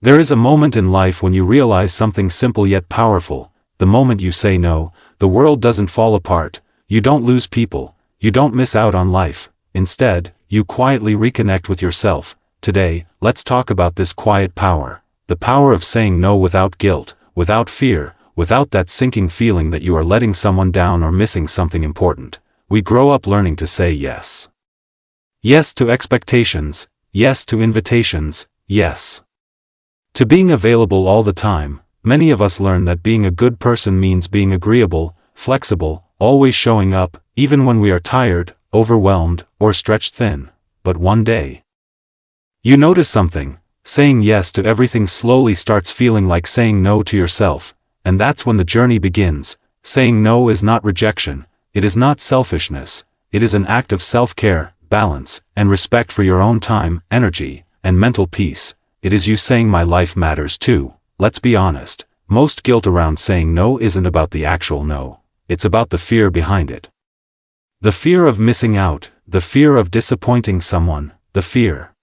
There is a moment in life when you realize something simple yet powerful. The moment you say no, the world doesn't fall apart, you don't lose people, you don't miss out on life. Instead, you quietly reconnect with yourself. Today, let's talk about this quiet power. The power of saying no without guilt, without fear, without that sinking feeling that you are letting someone down or missing something important. We grow up learning to say yes. Yes to expectations, yes to invitations, yes to being available all the time. Many of us learn that being a good person means being agreeable, flexible, always showing up, even when we are tired, overwhelmed, or stretched thin. But one day, you notice something. Saying yes to everything slowly starts feeling like saying no to yourself, and that's when the journey begins. Saying no is not rejection, it is not selfishness, it is an act of self-care, balance, and respect for your own time, energy, and mental peace. It is you saying my life matters too. Let's be honest, most guilt around saying no isn't about the actual no, it's about the fear behind it. The fear of missing out, the fear of disappointing someone, the fear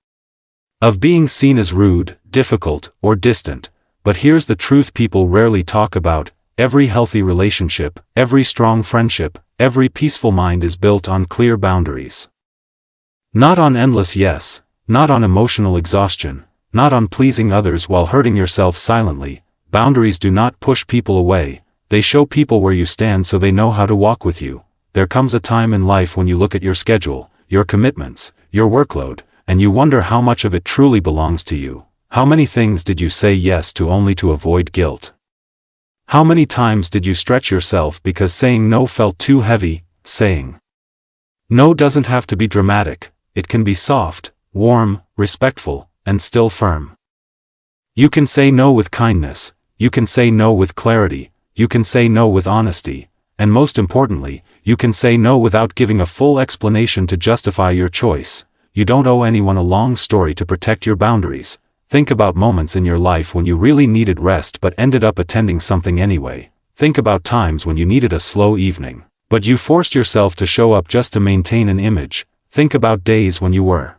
of being seen as rude, difficult, or distant. But here's the truth people rarely talk about: every healthy relationship, every strong friendship, every peaceful mind is built on clear boundaries. Not on endless yes, not on emotional exhaustion, not on pleasing others while hurting yourself silently. Boundaries do not push people away, they show people where you stand so they know how to walk with you. There comes a time in life when you look at your schedule, your commitments, your workload, and you wonder how much of it truly belongs to you. How many things did you say yes to only to avoid guilt? How many times did you stretch yourself because saying no felt too heavy? Saying no doesn't have to be dramatic, it can be soft, warm, respectful, and still firm. You can say no with kindness, you can say no with clarity, you can say no with honesty, and most importantly, you can say no without giving a full explanation to justify your choice. You don't owe anyone a long story to protect your boundaries. Think about moments in your life when you really needed rest but ended up attending something anyway. Think about times when you needed a slow evening, but you forced yourself to show up just to maintain an image. Think about days when you were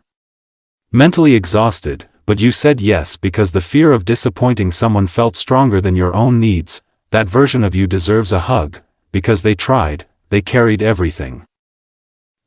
mentally exhausted, but you said yes because the fear of disappointing someone felt stronger than your own needs. That version of you deserves a hug, because they tried, they carried everything.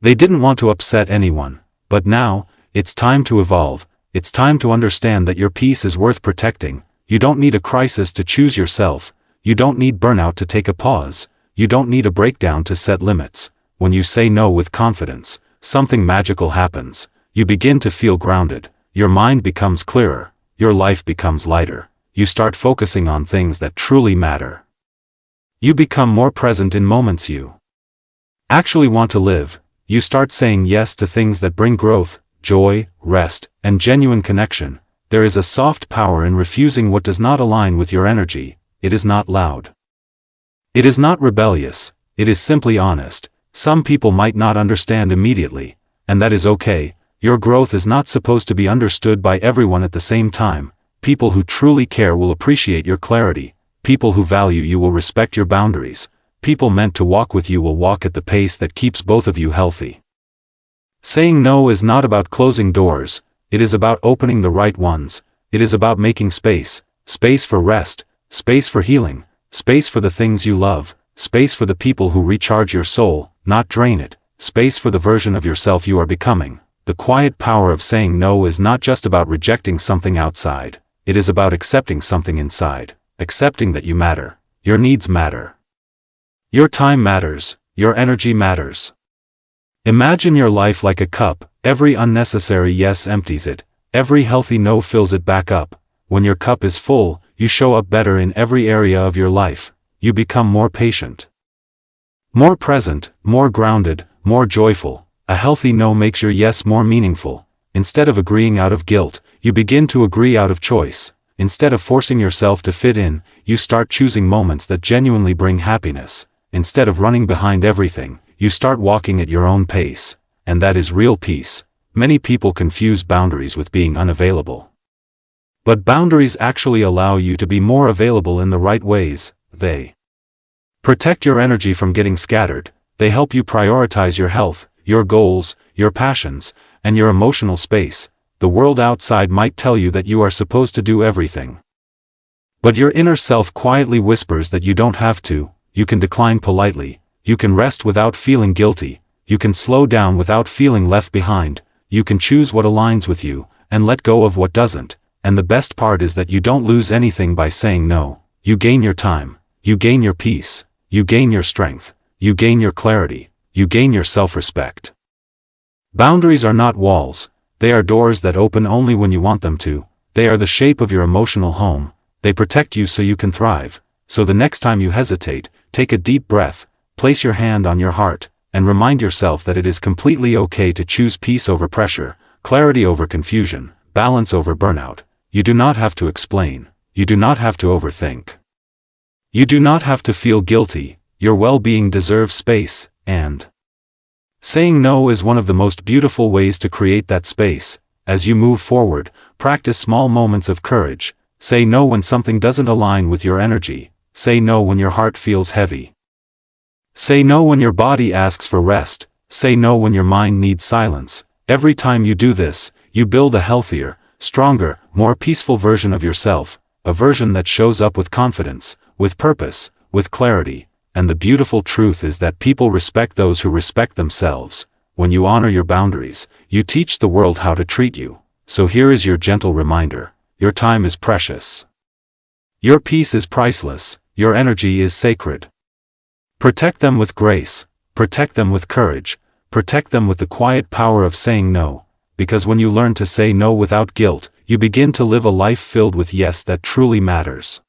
They didn't want to upset anyone. But now, it's time to evolve. It's time to understand that your peace is worth protecting. You don't need a crisis to choose yourself. You don't need burnout to take a pause. You don't need a breakdown to set limits. When you say no with confidence, something magical happens. You begin to feel grounded. Your mind becomes clearer. Your life becomes lighter. You start focusing on things that truly matter. You become more present in moments you actually want to live. You start saying yes to things that bring growth, joy, rest, and genuine connection. There is a soft power in refusing what does not align with your energy. It is not loud. It is not rebellious. It is simply honest. Some people might not understand immediately, and that is okay. Your growth is not supposed to be understood by everyone at the same time. People who truly care will appreciate your clarity. People who value you will respect your boundaries. People meant to walk with you will walk at the pace that keeps both of you healthy. Saying no is not about closing doors, it is about opening the right ones. It is about making space, space for rest, space for healing, space for the things you love, space for the people who recharge your soul, not drain it, space for the version of yourself you are becoming. The quiet power of saying no is not just about rejecting something outside, it is about accepting something inside, accepting that you matter, your needs matter. Your time matters, your energy matters. Imagine your life like a cup. Every unnecessary yes empties it, every healthy no fills it back up. When your cup is full, you show up better in every area of your life. You become more patient, more present, more grounded, more joyful. A healthy no makes your yes more meaningful. Instead of agreeing out of guilt, you begin to agree out of choice. Instead of forcing yourself to fit in, you start choosing moments that genuinely bring happiness. Instead of running behind everything, you start walking at your own pace, and that is real peace. Many people confuse boundaries with being unavailable. But boundaries actually allow you to be more available in the right ways. They protect your energy from getting scattered, they help you prioritize your health, your goals, your passions, and your emotional space. The world outside might tell you that you are supposed to do everything. But your inner self quietly whispers that you don't have to. You can decline politely, you can rest without feeling guilty, you can slow down without feeling left behind, you can choose what aligns with you, and let go of what doesn't. And the best part is that you don't lose anything by saying no. You gain your time, you gain your peace, you gain your strength, you gain your clarity, you gain your self-respect. Boundaries are not walls, they are doors that open only when you want them to. They are the shape of your emotional home, they protect you so you can thrive. So the next time you hesitate, take a deep breath, place your hand on your heart, and remind yourself that it is completely okay to choose peace over pressure, clarity over confusion, balance over burnout. You do not have to explain. You do not have to overthink. You do not have to feel guilty. Your well-being deserves space, and saying no is one of the most beautiful ways to create that space. As you move forward, practice small moments of courage. Say no when something doesn't align with your energy. Say no when your heart feels heavy. Say no when your body asks for rest. Say no when your mind needs silence. Every time you do this, you build a healthier, stronger, more peaceful version of yourself, a version that shows up with confidence, with purpose, with clarity. And the beautiful truth is that people respect those who respect themselves. When you honor your boundaries, you teach the world how to treat you. So here is your gentle reminder. Your time is precious. Your peace is priceless. Your energy is sacred. Protect them with grace. Protect them with courage. Protect them with the quiet power of saying no. Because when you learn to say no without guilt, you begin to live a life filled with yes that truly matters.